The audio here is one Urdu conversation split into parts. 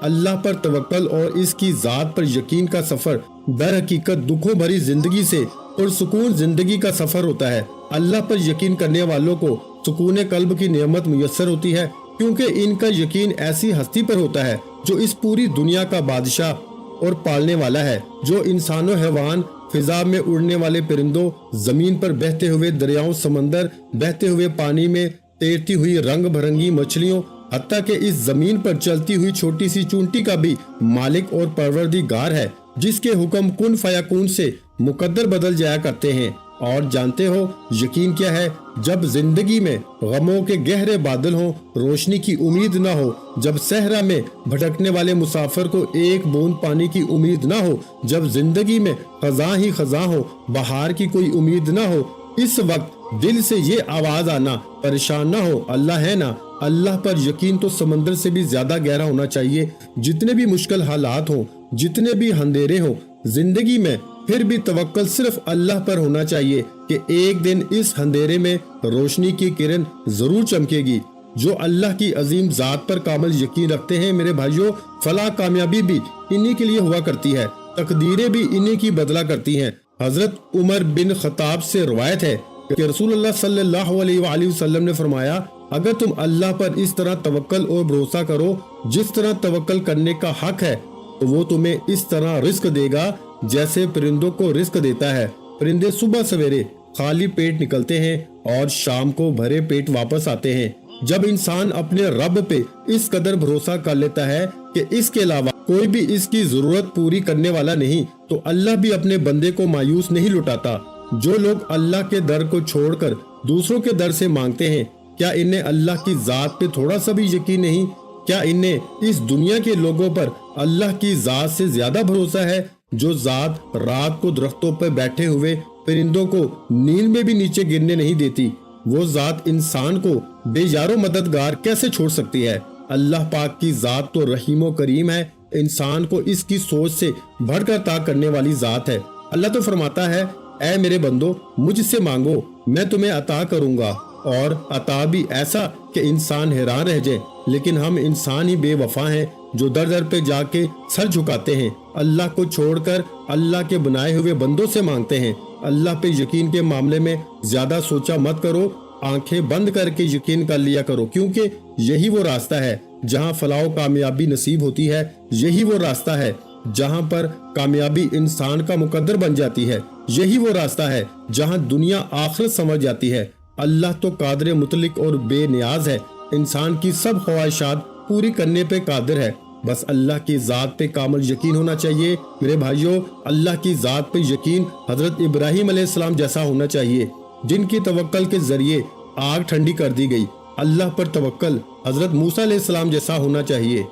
اللہ پر توکل اور اس کی ذات پر یقین کا سفر در حقیقت دکھوں بھری زندگی سے پرسکون زندگی کا سفر ہوتا ہے۔ اللہ پر یقین کرنے والوں کو سکون قلب کی نعمت میسر ہوتی ہے، کیونکہ ان کا یقین ایسی ہستی پر ہوتا ہے جو اس پوری دنیا کا بادشاہ اور پالنے والا ہے، جو انسان و حیوان، فضا میں اڑنے والے پرندوں، زمین پر بہتے ہوئے دریاؤں، سمندر، بہتے ہوئے پانی میں تیرتی ہوئی رنگ بھرنگی مچھلیوں، حتیٰ کہ اس زمین پر چلتی ہوئی چھوٹی سی چونٹی کا بھی مالک اور پروردگار ہے، جس کے حکم کن فیکون سے مقدر بدل جایا کرتے ہیں۔ اور جانتے ہو یقین کیا ہے؟ جب زندگی میں غموں کے گہرے بادل ہوں، روشنی کی امید نہ ہو، جب صحرا میں بھٹکنے والے مسافر کو ایک بوند پانی کی امید نہ ہو، جب زندگی میں خزاں ہی خزاں ہو، بہار کی کوئی امید نہ ہو، اس وقت دل سے یہ آواز آنا، پریشان نہ ہو، اللہ ہے نا۔ اللہ پر یقین تو سمندر سے بھی زیادہ گہرا ہونا چاہیے۔ جتنے بھی مشکل حالات ہوں، جتنے بھی اندھیرے ہوں زندگی میں، پھر بھی توکل صرف اللہ پر ہونا چاہیے کہ ایک دن اس اندھیرے میں روشنی کی کرن ضرور چمکے گی۔ جو اللہ کی عظیم ذات پر کامل یقین رکھتے ہیں میرے بھائیوں، فلاح کامیابی بھی انہی کے لیے ہوا کرتی ہے، تقدیریں بھی انہی کی بدلا کرتی ہیں۔ حضرت عمر بن خطاب سے روایت ہے کہ رسول اللہ صلی اللہ علیہ وآلہ وسلم نے فرمایا، اگر تم اللہ پر اس طرح توکل اور بھروسہ کرو جس طرح توکل کرنے کا حق ہے، تو وہ تمہیں اس طرح رزق دے گا جیسے پرندوں کو رزق دیتا ہے۔ پرندے صبح سویرے خالی پیٹ نکلتے ہیں اور شام کو بھرے پیٹ واپس آتے ہیں۔ جب انسان اپنے رب پہ اس قدر بھروسہ کر لیتا ہے کہ اس کے علاوہ کوئی بھی اس کی ضرورت پوری کرنے والا نہیں، تو اللہ بھی اپنے بندے کو مایوس نہیں لٹاتا۔ جو لوگ اللہ کے در کو چھوڑ کر دوسروں کے در سے مانگتے ہیں، کیا انہیں اللہ کی ذات پہ تھوڑا سا بھی یقین نہیں؟ کیا انہیں اس دنیا کے لوگوں پر اللہ کی ذات سے زیادہ بھروسہ ہے، جو ذات رات کو درختوں پر بیٹھے ہوئے پرندوں کو نیند میں بھی نیچے گرنے نہیں دیتی؟ وہ ذات انسان کو بے یار و مددگار کیسے چھوڑ سکتی ہے؟ اللہ پاک کی ذات تو رحیم و کریم ہے، انسان کو اس کی سوچ سے بڑھ کر عطا کرنے والی ذات ہے۔ اللہ تو فرماتا ہے، اے میرے بندو مجھ سے مانگو میں تمہیں عطا کروں گا، اور عطا بھی ایسا کہ انسان حیران رہ جائے۔ لیکن ہم انسان ہی بے وفا ہیں جو در در پہ جا کے سر جھکاتے ہیں، اللہ کو چھوڑ کر اللہ کے بنائے ہوئے بندوں سے مانگتے ہیں۔ اللہ پہ یقین کے معاملے میں زیادہ سوچا مت کرو، آنکھیں بند کر کے یقین کر لیا کرو، کیونکہ یہی وہ راستہ ہے جہاں فلاح و کامیابی نصیب ہوتی ہے، یہی وہ راستہ ہے جہاں پر کامیابی انسان کا مقدر بن جاتی ہے، یہی وہ راستہ ہے جہاں دنیا آخرت سمجھ جاتی ہے۔ اللہ تو قادر مطلق اور بے نیاز ہے، انسان کی سب خواہشات پوری کرنے پہ قادر ہے، بس اللہ کی ذات پہ کامل یقین ہونا چاہیے۔ میرے بھائیوں، اللہ کی ذات پہ یقین حضرت ابراہیم علیہ السلام جیسا ہونا چاہیے، جن کی توکل کے ذریعے آگ ٹھنڈی کر دی گئی۔ اللہ پر توکل حضرت موسیٰ علیہ السلام جیسا ہونا چاہیے،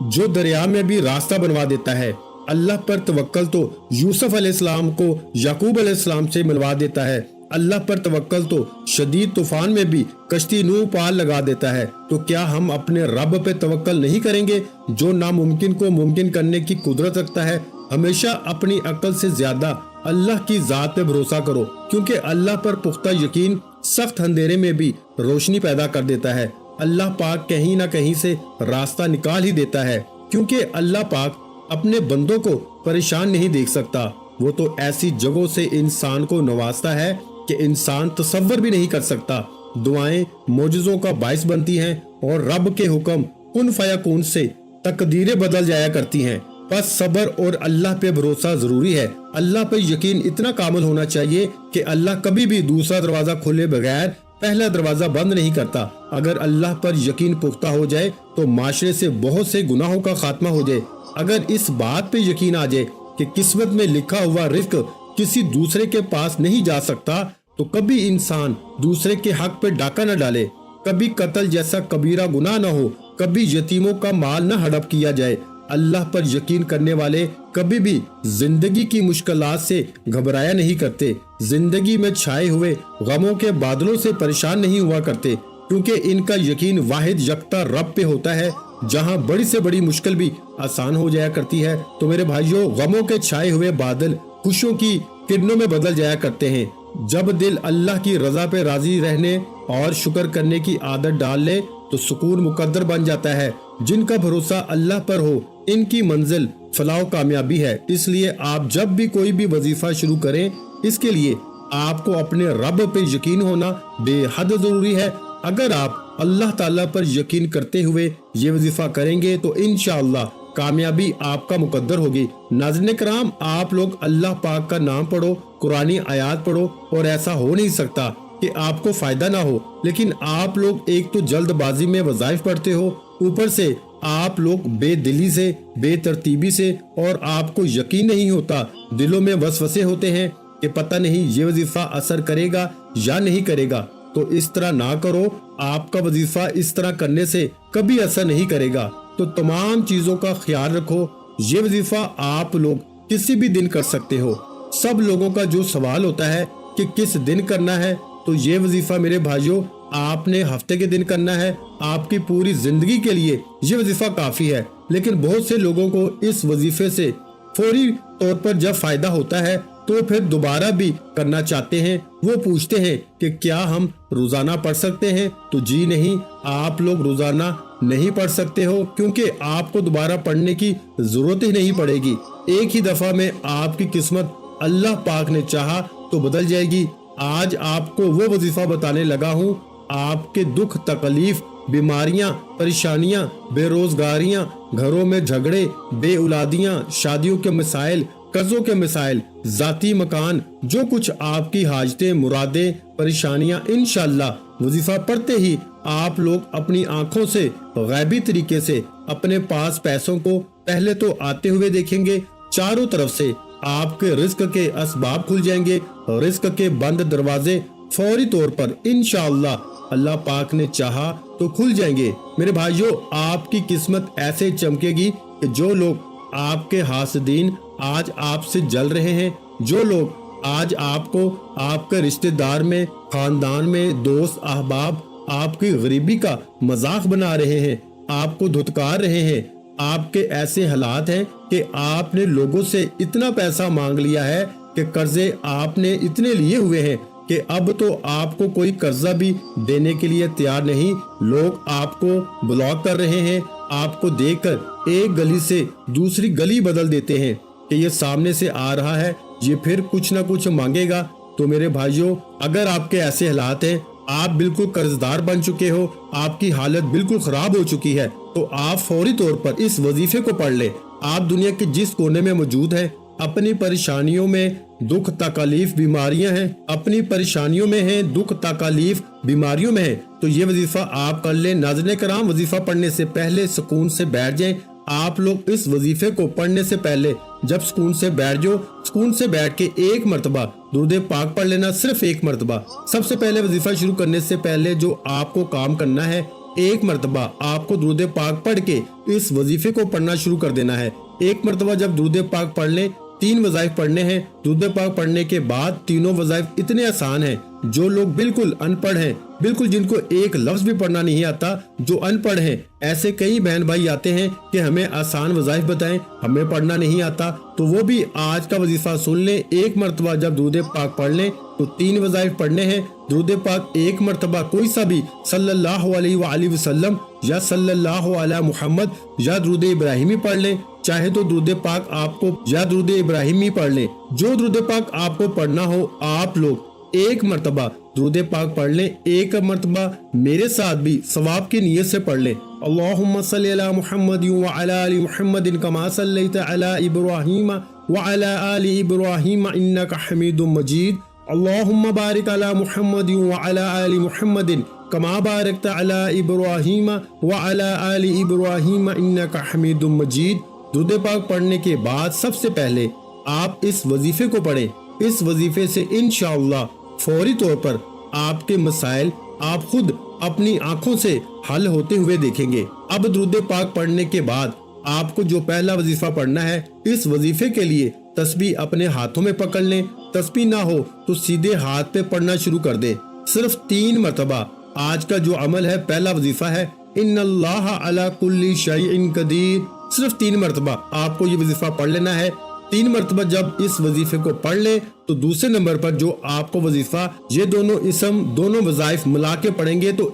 جو دریا میں بھی راستہ بنوا دیتا ہے۔ اللہ پر توکل تو یوسف علیہ السلام کو یعقوب علیہ السلام سے ملوا دیتا ہے۔ اللہ پر توکل تو شدید طوفان میں بھی کشتی نو پار لگا دیتا ہے۔ تو کیا ہم اپنے رب پہ توکل نہیں کریں گے، جو ناممکن کو ممکن کرنے کی قدرت رکھتا ہے؟ ہمیشہ اپنی عقل سے زیادہ اللہ کی ذات پہ بھروسہ کرو، کیونکہ اللہ پر پختہ یقین سخت اندھیرے میں بھی روشنی پیدا کر دیتا ہے۔ اللہ پاک کہیں نہ کہیں سے راستہ نکال ہی دیتا ہے، کیونکہ اللہ پاک اپنے بندوں کو پریشان نہیں دیکھ سکتا۔ وہ تو ایسی جگہوں سے انسان کو نوازتا ہے کہ انسان تصور بھی نہیں کر سکتا۔ دعائیں معجزوں کا باعث بنتی ہیں اور رب کے حکم کن فیکون سے تقدیریں بدل جایا کرتی ہیں۔ بس صبر اور اللہ پہ بھروسہ ضروری ہے۔ اللہ پہ یقین اتنا کامل ہونا چاہیے کہ اللہ کبھی بھی دوسرا دروازہ کھولے بغیر پہلا دروازہ بند نہیں کرتا۔ اگر اللہ پر یقین پختہ ہو جائے تو معاشرے سے بہت سے گناہوں کا خاتمہ ہو جائے۔ اگر اس بات پہ یقین آ جائے کہ قسمت میں لکھا ہوا رزق کسی دوسرے کے پاس نہیں جا سکتا، تو کبھی انسان دوسرے کے حق پہ ڈاکہ نہ ڈالے، کبھی قتل جیسا کبیرہ گناہ نہ ہو، کبھی یتیموں کا مال نہ ہڑپ کیا جائے۔ اللہ پر یقین کرنے والے کبھی بھی زندگی کی مشکلات سے گھبرایا نہیں کرتے، زندگی میں چھائے ہوئے غموں کے بادلوں سے پریشان نہیں ہوا کرتے، کیونکہ ان کا یقین واحد یکتا رب پہ ہوتا ہے، جہاں بڑی سے بڑی مشکل بھی آسان ہو جایا کرتی ہے۔ تو میرے بھائیوں، غموں کے چھائے ہوئے بادل خوشیوں کی کرنوں میں بدل جایا کرتے ہیں۔ جب دل اللہ کی رضا پہ راضی رہنے اور شکر کرنے کی عادت ڈال لے تو سکون مقدر بن جاتا ہے۔ جن کا بھروسہ اللہ پر ہو ان کی منزل فلاح و کامیابی ہے۔ اس لیے آپ جب بھی کوئی بھی وظیفہ شروع کریں، اس کے لیے آپ کو اپنے رب پہ یقین ہونا بے حد ضروری ہے۔ اگر آپ اللہ تعالیٰ پر یقین کرتے ہوئے یہ وظیفہ کریں گے تو انشاءاللہ کامیابی آپ کا مقدر ہوگی۔ ناظرین کرام، آپ لوگ اللہ پاک کا نام پڑھو، قرآنی آیات پڑھو، اور ایسا ہو نہیں سکتا کہ آپ کو فائدہ نہ ہو، لیکن آپ لوگ ایک تو جلد بازی میں وظائف پڑھتے ہو، اوپر سے آپ لوگ بے دلی سے، بے ترتیبی سے، اور آپ کو یقین نہیں ہوتا، دلوں میں وسوسے ہوتے ہیں کہ پتہ نہیں یہ وظیفہ اثر کرے گا یا نہیں کرے گا۔ تو اس طرح نہ کرو، آپ کا وظیفہ اس طرح کرنے سے کبھی اثر نہیں کرے گا۔ تو تمام چیزوں کا خیال رکھو۔ یہ وظیفہ آپ لوگ کسی بھی دن کر سکتے ہو۔ سب لوگوں کا جو سوال ہوتا ہے کہ کس دن کرنا ہے، تو یہ وظیفہ میرے بھائیوں آپ نے ہفتے کے دن کرنا ہے، آپ کی پوری زندگی کے لیے یہ وظیفہ کافی ہے۔ لیکن بہت سے لوگوں کو اس وظیفے سے فوری طور پر جب فائدہ ہوتا ہے تو پھر دوبارہ بھی کرنا چاہتے ہیں۔ وہ پوچھتے ہیں کہ کیا ہم روزانہ پڑھ سکتے ہیں؟ تو جی نہیں، آپ لوگ روزانہ نہیں پڑھ سکتے ہو، کیونکہ آپ کو دوبارہ پڑھنے کی ضرورت ہی نہیں پڑے گی۔ ایک ہی دفعہ میں آپ کی قسمت اللہ پاک نے چاہا تو بدل جائے گی۔ آج آپ کو وہ وظیفہ بتانے لگا ہوں، آپ کے دکھ تکلیف، بیماریاں، پریشانیاں، بے روزگاریاں، گھروں میں جھگڑے، بے اولادیاں، شادیوں کے مسائل، قرضوں کے مسائل، ذاتی مکان، جو کچھ آپ کی حاجتیں، مرادیں، پریشانیاں، انشاءاللہ وظیفہ پڑھتے ہی آپ لوگ اپنی آنکھوں سے غیبی طریقے سے اپنے پاس پیسوں کو پہلے تو آتے ہوئے دیکھیں گے، چاروں طرف سے آپ کے رزق کے اسباب کھل جائیں گے، رزق کے بند دروازے فوری طور پر انشاءاللہ اللہ پاک نے چاہا تو کھل جائیں گے۔ میرے بھائیوں، آپ کی قسمت ایسے چمکے گی کہ جو لوگ آپ کے حاسدین آج آپ سے جل رہے ہیں، جو لوگ آج آپ کو آپ کے رشتہ دار میں، خاندان میں، دوست احباب آپ کی غریبی کا مذاق بنا رہے ہیں، آپ کو دھتکار رہے ہیں، آپ کے ایسے حالات ہیں کہ آپ نے لوگوں سے اتنا پیسہ مانگ لیا ہے کہ قرضے آپ نے اتنے لیے ہوئے ہیں کہ اب تو آپ کو کوئی قرضہ بھی دینے کے لیے تیار نہیں۔ لوگ آپ کو بلاک کر رہے ہیں، آپ کو دیکھ کر ایک گلی سے دوسری گلی بدل دیتے ہیں کہ یہ سامنے سے آ رہا ہے، یہ پھر کچھ نہ کچھ مانگے گا۔ تو میرے بھائیوں، اگر آپ کے ایسے حالات ہیں، آپ بالکل قرضدار بن چکے ہو، آپ کی حالت بالکل خراب ہو چکی ہے، تو آپ فوری طور پر اس وظیفے کو پڑھ لیں۔ آپ دنیا کے جس کونے میں موجود ہیں، اپنی پریشانیوں میں، دکھ تکالیف، بیماریاں ہیں، اپنی پریشانیوں میں ہیں، دکھ تکالیف، بیماریوں میں ہیں، تو یہ وظیفہ آپ کر لیں۔ ناظرین کرام، وظیفہ پڑھنے سے پہلے سکون سے بیٹھ جائیں۔ آپ لوگ اس وظیفے کو پڑھنے سے پہلے جب سکون سے بیٹھ جاؤ، سکون سے بیٹھ کے ایک مرتبہ درود پاک پڑھ لینا، صرف ایک مرتبہ۔ سب سے پہلے وظیفہ شروع کرنے سے پہلے جو آپ کو کام کرنا ہے، ایک مرتبہ آپ کو درود پاک پڑھ کے اس وظیفے کو پڑھنا شروع کر دینا ہے۔ ایک مرتبہ جب درود پاک پڑھ لیں، 3 وظائف پڑھنے ہیں۔ درود پاک پڑھنے کے بعد تینوں وظائف اتنے آسان ہیں، جو لوگ بالکل ان پڑھ ہیں، بالکل جن کو ایک لفظ بھی پڑھنا نہیں آتا، جو ان پڑھ ہیں، ایسے کئی بہن بھائی آتے ہیں کہ ہمیں آسان وظائف بتائیں، ہمیں پڑھنا نہیں آتا، تو وہ بھی آج کا وظیفہ سن لیں۔ ایک مرتبہ جب درود پاک پڑھ لیں تو 3 وظائف پڑھنے ہیں۔ درود پاک ایک مرتبہ کوئی سا بھی صلی اللہ علیہ وآلہ وسلم یا صلی اللہ علی محمد یا درود ابراہیمی پڑھ لیں، چاہے تو درود پاک آپ کو یا درود ابراہیمی پڑھ لیں، جو درود پاک آپ کو پڑھنا ہو آپ لوگ ایک مرتبہ درود پاک پڑھ لیں۔ ایک مرتبہ میرے ساتھ بھی ثواب کی نیت سے پڑھ لیں۔ اللہم صلی علی محمد وعلی آل محمد کما صلیت علی ابراہیم وعلی آل ابراہیم انک حمید مجید۔ اللہم بارک علی محمد وعلی آل محمد کما بارکت علی ابراہیم وعلی آل ابراہیم انک حمید مجید۔ درود پاک پڑھنے کے بعد سب سے پہلے آپ اس وظیفے کو پڑھیں۔ اس وظیفے سے انشاءاللہ فوری طور پر آپ کے مسائل آپ خود اپنی آنکھوں سے حل ہوتے ہوئے دیکھیں گے۔ اب درود پاک پڑھنے کے بعد آپ کو جو پہلا وظیفہ پڑھنا ہے، اس وظیفے کے لیے تسبیح اپنے ہاتھوں میں پکڑ لیں۔ تسبیح نہ ہو تو سیدھے ہاتھ پہ پڑھنا شروع کر دیں، صرف 3 مرتبہ۔ آج کا جو عمل ہے، پہلا وظیفہ ہے ان اللہ علی کل شیء قدیر، صرف 3 مرتبہ آپ کو یہ وظیفہ پڑھ لینا ہے۔ 3 مرتبہ جب اس وظیفے کو پڑھ لیں تو دوسرے نمبر پر جو آپ کو وظیفہ، یہ دونوں اسم، دونوں وظائف ملا کے پڑھیں گے تو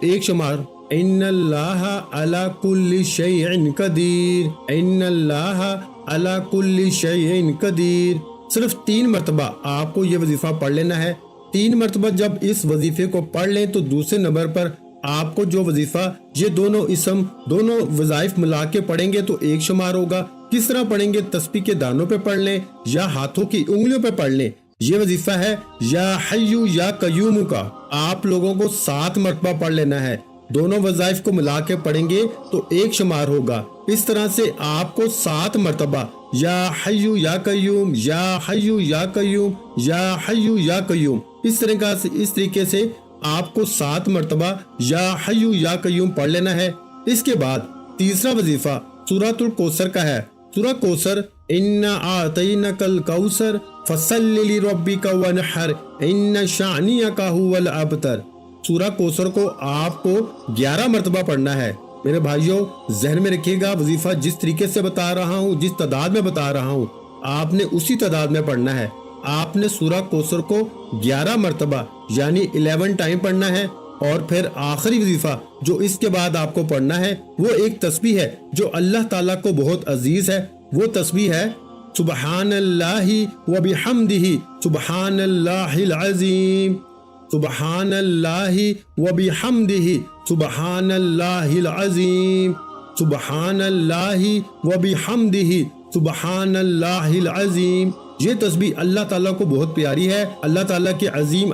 ان اللہ علی کل شیء قدیر، ان اللہ علی کل شیء قدیر۔ صرف 3 مرتبہ آپ کو یہ وظیفہ پڑھ لینا ہے۔ 3 مرتبہ جب اس وظیفے کو پڑھ لیں تو دوسرے نمبر پر آپ کو جو وظیفہ، یہ دونوں اسم، دونوں وظائف ملا کے پڑھیں گے تو 1 شمار ہوگا۔ کس طرح پڑھیں گے؟ تسبیح کے دانوں پہ پڑھ لیں یا ہاتھوں کی انگلیوں پہ پڑھ لیں۔ یہ وظیفہ ہے یا حیو یا قیوم کا، آپ لوگوں کو 7 مرتبہ پڑھ لینا ہے۔ دونوں وظائف کو ملا کے پڑھیں گے تو 1 شمار ہوگا۔ اس طرح سے آپ کو 7 مرتبہ یا حیو یا قیوم، یا حیو یا قیوم، یا حیو یا قیوم، اس طریقے سے آپ کو 7 مرتبہ یا حیو یا قیوم پڑھ لینا ہے۔ اس کے بعد تیسرا وظیفہ سورۃ الکوثر کا ہے۔ سورہ کوثر، اِنَّا أَعْطَيْنَاكَ الْكَوْثَرَ فَصَلِّ لِرَبِّكَ وَانْحَرْ إِنَّ شَانِئَكَ هُوَ الْأَبْتَرُ۔ سورہ کوثر کو آپ کو 11 مرتبہ پڑھنا ہے۔ میرے بھائیوں ذہن میں رکھیے گا، وظیفہ جس طریقے سے بتا رہا ہوں، جس تعداد میں بتا رہا ہوں، آپ نے اسی تعداد میں پڑھنا ہے۔ آپ نے سورہ کوثر کو 11 مرتبہ یعنی 11 ٹائم پڑھنا ہے۔ اور پھر آخری وظیفہ جو اس کے بعد آپ کو پڑھنا ہے وہ ایک تسبیح ہے جو اللہ تعالیٰ کو بہت عزیز ہے۔ وہ تسبیح ہے سبحان اللہ و بحمدہ سبحان اللہ العظیم، سبحان اللہ و بحمدہ سبحان اللہ العظیم، سبحان اللہ و بحمدہ سبحان اللہ العظیم۔ یہ تسبیح اللہ تعالیٰ کو بہت پیاری ہے۔ اللہ تعالیٰ کے عظیم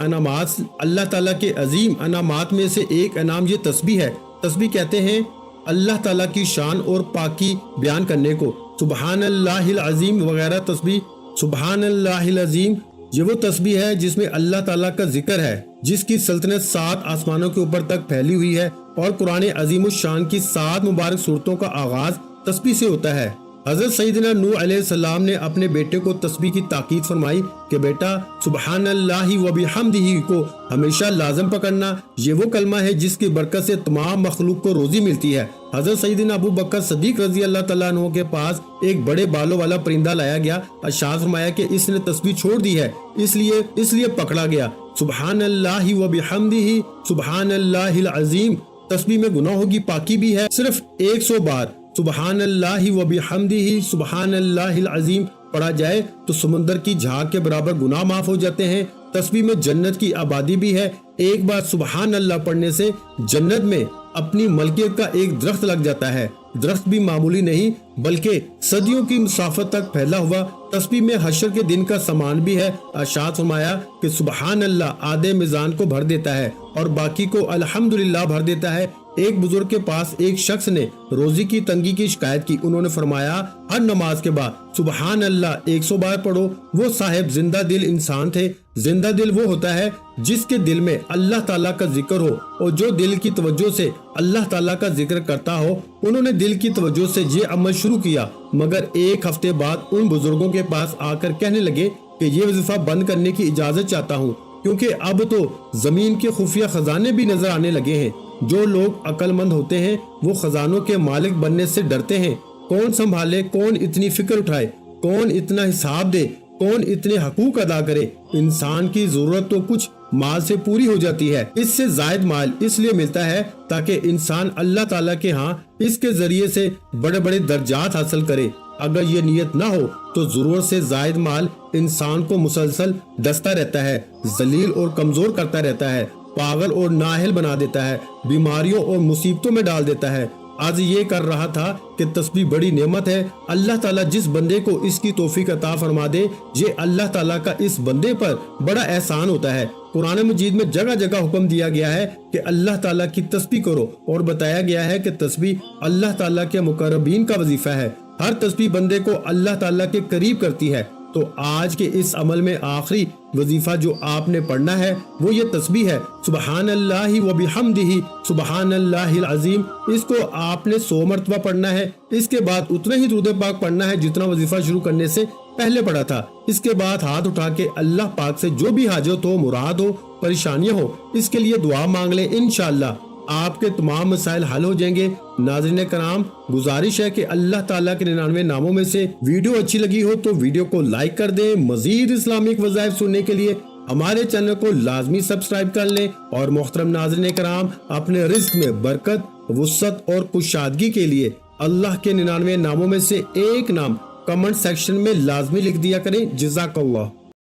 انعامات میں سے ایک انعام یہ تسبیح ہے۔ تسبیح کہتے ہیں اللہ تعالیٰ کی شان اور پاکی بیان کرنے کو۔ سبحان اللہ العظیم وغیرہ تسبیح، سبحان اللہ العظیم یہ وہ تسبیح ہے جس میں اللہ تعالیٰ کا ذکر ہے، جس کی سلطنت 7 آسمانوں کے اوپر تک پھیلی ہوئی ہے، اور قرآن عظیم الشان کی 7 مبارک صورتوں کا آغاز تسبیح سے ہوتا ہے۔ حضرت سیدنا نوح علیہ السلام نے اپنے بیٹے کو تسبیح کی تاکید فرمائی کہ بیٹا سبحان اللہ و بحمدہ کو ہمیشہ لازم پکڑنا، یہ وہ کلمہ ہے جس کی برکت سے تمام مخلوق کو روزی ملتی ہے۔ حضرت سیدنا ابو بکر صدیق رضی اللہ تعالیٰ عنہ کے پاس ایک بڑے بالوں والا پرندہ لایا گیا۔ ارشاد فرمایا کہ اس نے تسبیح چھوڑ دی ہے، اس لیے پکڑا گیا۔ سبحان اللہ و بحمدہ سبحان اللہ العظیم تسبیح میں گناہوں کی پاکی بھی ہے۔ صرف 100 بار سبحان اللہ و بحمدہ سبحان اللہ العظیم پڑھا جائے تو سمندر کی جھاگ کے برابر گناہ معاف ہو جاتے ہیں۔ تسبیح میں جنت کی آبادی بھی ہے۔ ایک بار سبحان اللہ پڑھنے سے جنت میں اپنی ملکیت کا ایک درخت لگ جاتا ہے۔ درخت بھی معمولی نہیں بلکہ صدیوں کی مسافت تک پھیلا ہوا۔ تسبیح میں حشر کے دن کا سامان بھی ہے۔ ارشاد فرمایا کہ سبحان اللہ آدھے میزان کو بھر دیتا ہے اور باقی کو الحمدللہ بھر دیتا ہے۔ ایک بزرگ کے پاس ایک شخص نے روزی کی تنگی کی شکایت کی۔ انہوں نے فرمایا ہر نماز کے بعد سبحان اللہ 100 بار پڑھو۔ وہ صاحب زندہ دل انسان تھے۔ زندہ دل وہ ہوتا ہے جس کے دل میں اللہ تعالیٰ کا ذکر ہو اور جو دل کی توجہ سے اللہ تعالیٰ کا ذکر کرتا ہو۔ انہوں نے دل کی توجہ سے یہ عمل شروع کیا، مگر 1 ہفتے بعد ان بزرگوں کے پاس آ کر کہنے لگے کہ یہ وظیفہ بند کرنے کی اجازت چاہتا ہوں، کیونکہ اب تو زمین کے خفیہ خزانے بھی نظر آنے لگے ہیں۔ جو لوگ عقل مند ہوتے ہیں وہ خزانوں کے مالک بننے سے ڈرتے ہیں۔ کون سنبھالے، کون اتنی فکر اٹھائے، کون اتنا حساب دے، کون اتنے حقوق ادا کرے۔ انسان کی ضرورت تو کچھ مال سے پوری ہو جاتی ہے، اس سے زائد مال اس لیے ملتا ہے تاکہ انسان اللہ تعالیٰ کے ہاں اس کے ذریعے سے بڑے بڑے درجات حاصل کرے۔ اگر یہ نیت نہ ہو تو ضرورت سے زائد مال انسان کو مسلسل ڈستا رہتا ہے، ذلیل اور کمزور کرتا رہتا ہے، پاگل اور نااہل بنا دیتا ہے، بیماریوں اور مصیبتوں میں ڈال دیتا ہے۔ آج یہ کر رہا تھا کہ تسبیح بڑی نعمت ہے۔ اللہ تعالیٰ جس بندے کو اس کی توفیق عطا فرما دے، یہ اللہ تعالیٰ کا اس بندے پر بڑا احسان ہوتا ہے۔ قرآن مجید میں جگہ جگہ حکم دیا گیا ہے کہ اللہ تعالیٰ کی تسبیح کرو، اور بتایا گیا ہے کہ تسبیح اللہ تعالیٰ کے مقربین کا وظیفہ ہے۔ ہر تسبیح بندے کو اللہ تعالیٰ کے قریب کرتی ہے۔ تو آج کے اس عمل میں آخری وظیفہ جو آپ نے پڑھنا ہے وہ یہ تسبیح ہے سبحان اللہ و بحمدہ سبحان اللہ العظیم۔ اس کو آپ نے 100 مرتبہ پڑھنا ہے۔ اس کے بعد اتنا ہی درود پاک پڑھنا ہے جتنا وظیفہ شروع کرنے سے پہلے پڑھا تھا۔ اس کے بعد ہاتھ اٹھا کے اللہ پاک سے جو بھی حاجت ہو، مراد ہو، پریشانیاں ہو، اس کے لیے دعا مانگ لیں۔ انشاءاللہ آپ کے تمام مسائل حل ہو جائیں گے۔ ناظرین کرام، گزارش ہے کہ اللہ تعالیٰ کے 99 ناموں میں سے ویڈیو اچھی لگی ہو تو ویڈیو کو لائک کر دیں۔ مزید اسلامک وظائف سننے کے لیے ہمارے چینل کو لازمی سبسکرائب کر لیں اور محترم ناظرین کرام اپنے رزق میں برکت، وسعت اور کشادگی کے لیے اللہ کے 99 ناموں میں سے ایک نام کمنٹ سیکشن میں لازمی لکھ دیا کریں۔ جزاک اللہ۔